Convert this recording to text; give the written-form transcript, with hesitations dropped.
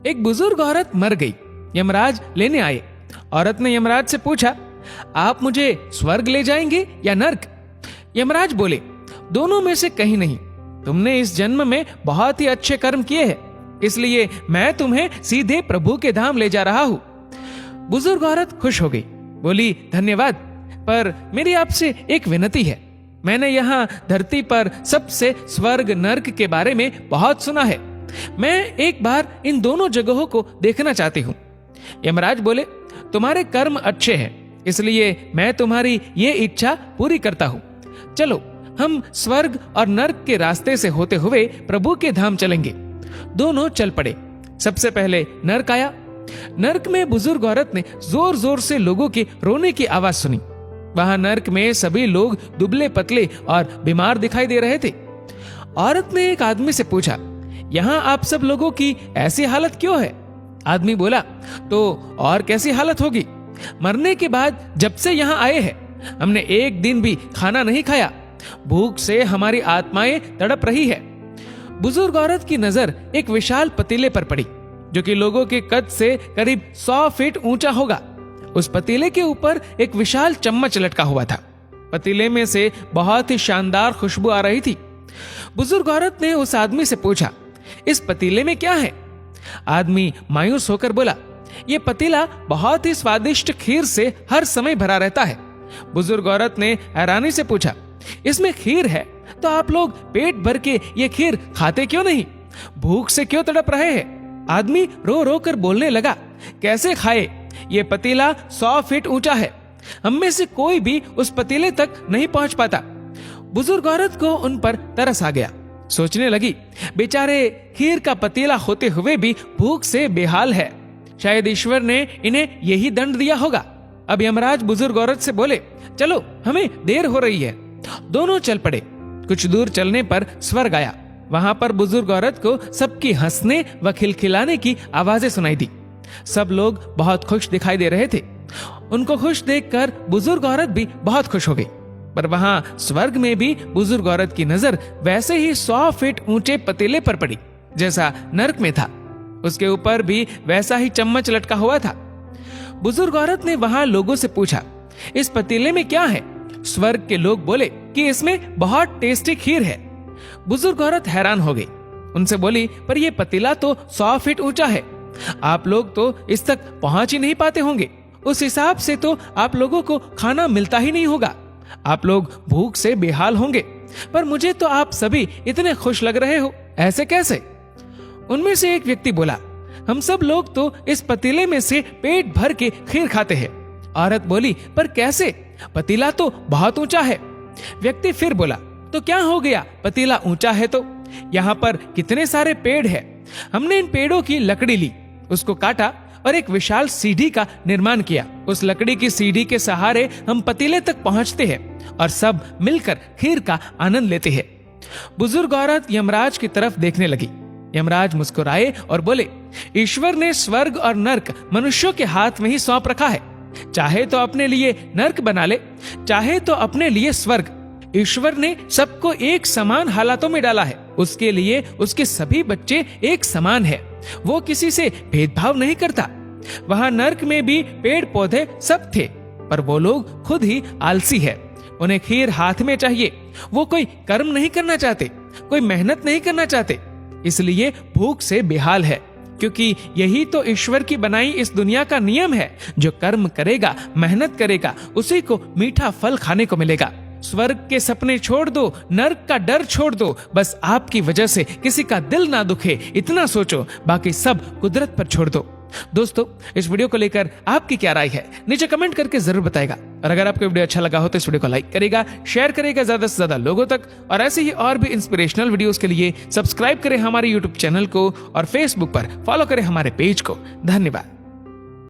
एक बुजुर्ग औरत मर गई। यमराज लेने आए। औरत ने यमराज से पूछा, आप मुझे स्वर्ग ले जाएंगे या नर्क? यमराज बोले, दोनों में से कहीं नहीं। तुमने इस जन्म में बहुत ही अच्छे कर्म किए हैं, इसलिए मैं तुम्हें सीधे प्रभु के धाम ले जा रहा हूं। बुजुर्ग औरत खुश हो गई, बोली, धन्यवाद, पर मेरी आपसे एक विनती है। मैंने यहाँ धरती पर सबसे स्वर्ग नर्क के बारे में बहुत सुना है। मैं एक बार इन दोनों जगहों को देखना चाहती हूँ। यमराज बोले, तुम्हारे कर्म अच्छे हैं, इसलिए मैं तुम्हारी ये इच्छा पूरी करता हूँ। चलो हम स्वर्ग और नर्क के रास्ते से होते हुए प्रभु के धाम चलेंगे। दोनों चल पड़े। सबसे पहले नर्क आया। नर्क में बुजुर्ग औरत ने जोर जोर से लोगों के रोने की आवाज सुनी। वहां नर्क में सभी लोग दुबले पतले और बीमार दिखाई दे रहे थे। औरत ने एक आदमी से पूछा, यहाँ आप सब लोगों की ऐसी हालत क्यों है? आदमी बोला, तो और कैसी हालत होगी? मरने के बाद जब से यहाँ आए हैं, हमने एक दिन भी खाना नहीं खाया। भूख से हमारी आत्माएं तड़प रही है। बुजुर्ग औरत की नजर एक विशाल पतीले पर पड़ी, जो कि लोगों के कद से करीब 100 फीट ऊंचा होगा। उस पतीले के ऊपर एक विशाल चम्मच लटका हुआ था। पतीले में से बहुत ही शानदार खुशबू आ रही थी। बुजुर्ग औरत ने उस आदमी से पूछा, इस पतीले में क्या है? आदमी मायूस होकर बोला, ये पतीला बहुत ही स्वादिष्ट खीर से हर समय भरा रहता है। बुजुर्ग औरत ने हैरानी से पूछा, इसमें खीर है तो आप लोग पेट भर के ये खीर खाते क्यों नहीं? भूख से क्यों तड़प रहे हैं? आदमी रो रो कर बोलने लगा, कैसे खाए? ये पतीला 100 फीट ऊंचा है। हम में से कोई भी उस पतीले तक नहीं पहुंच पाता। बुजुर्ग औरत को उन पर तरस आ गया। सोचने लगी, बेचारे खीर का पतीला होते हुए भी भूख से बेहाल है। शायद ईश्वर ने इन्हें यही दंड दिया होगा। अब यमराज बुजुर्ग औरत से बोले, चलो हमें देर हो रही है। दोनों चल पड़े। कुछ दूर चलने पर स्वर्ग आया। वहां पर बुजुर्ग औरत को सबकी हंसने व खिलखिलाने की आवाजें सुनाई दी। सब लोग बहुत खुश दिखाई दे रहे थे। उनको खुश देखकर बुजुर्ग औरत भी बहुत खुश हो गई। पर वहां स्वर्ग में भी बुजुर्ग औरत की नजर वैसे ही 100 फीट ऊंचे पतीले पर पड़ी जैसा नर्क में था। उसके ऊपर भी वैसा ही चम्मच लटका हुआ था। बुजुर्ग औरत ने वहां लोगों से पूछा, इस पतीले में क्या है? स्वर्ग के लोग बोले कि इसमें बहुत टेस्टी खीर है। बुजुर्ग औरत हैरान हो गई। उनसे बोली, पर यह पतीला तो 100 फीट ऊंचा है। आप लोग तो इस तक पहुंच ही नहीं पाते होंगे। उस हिसाब से तो आप लोगों को खाना मिलता ही नहीं होगा। आप लोग भूख से बेहाल होंगे। पर मुझे तो आप सभी इतने खुश लग रहे हो, ऐसे कैसे? उनमें से एक व्यक्ति बोला, हम सब लोग तो इस पतीले में से पेट भर के खीर खाते हैं। औरत बोली, पर कैसे? पतीला तो बहुत ऊंचा है। व्यक्ति फिर बोला, तो क्या हो गया? पतीला ऊंचा है तो यहाँ पर कितने सारे पेड़ हैं। हमने इन पेड़ों की लकड़ी ली, उसको काटा और एक विशाल सीढ़ी का निर्माण किया। उस लकड़ी की सीढ़ी के सहारे हम पतीले तक पहुंचते हैं और सब मिलकर खीर का आनंद लेते हैं। बुजुर्ग औरत यमराज की तरफ देखने लगी। यमराज मुस्कुराए और बोले, ईश्वर ने स्वर्ग और नर्क मनुष्यों के हाथ में ही सौंप रखा है। चाहे तो अपने लिए नर्क बना ले, चाहे तो अपने लिए स्वर्ग। ईश्वर ने सबको एक समान हालातों में डाला है। उसके लिए उसके सभी बच्चे एक समान है। वो किसी से भेदभाव नहीं करता। वहां नर्क में भी पेड़ पौधे सब थे, पर वो लोग खुद ही आलसी है। उन्हें खीर हाथ में चाहिए। वो कोई कर्म नहीं करना चाहते, कोई मेहनत नहीं करना चाहते, इसलिए भूख से बेहाल है। क्योंकि यही तो ईश्वर की बनाई इस दुनिया का नियम है। जो कर्म करेगा, मेहनत करेगा, उसी को मीठा फल खाने को मिलेगा। स्वर्ग के सपने छोड़ दो, नर्क का डर छोड़ दो। बस आपकी वजह से किसी का दिल ना दुखे, इतना सोचो। बाकी सब कुदरत पर छोड़ दो। दोस्तों, इस वीडियो को लेकर आपकी क्या राय है, नीचे कमेंट करके जरूर बताएगा। और अगर आपको वीडियो अच्छा लगा हो तो इस वीडियो को लाइक करेगा, शेयर करेगा ज्यादा से ज्यादा लोगों तक। और ऐसे ही और भी इंस्पिरेशनल वीडियोस के लिए सब्सक्राइब करें हमारे यूट्यूब चैनल को और फेसबुक पर फॉलो करें हमारे पेज को। धन्यवाद।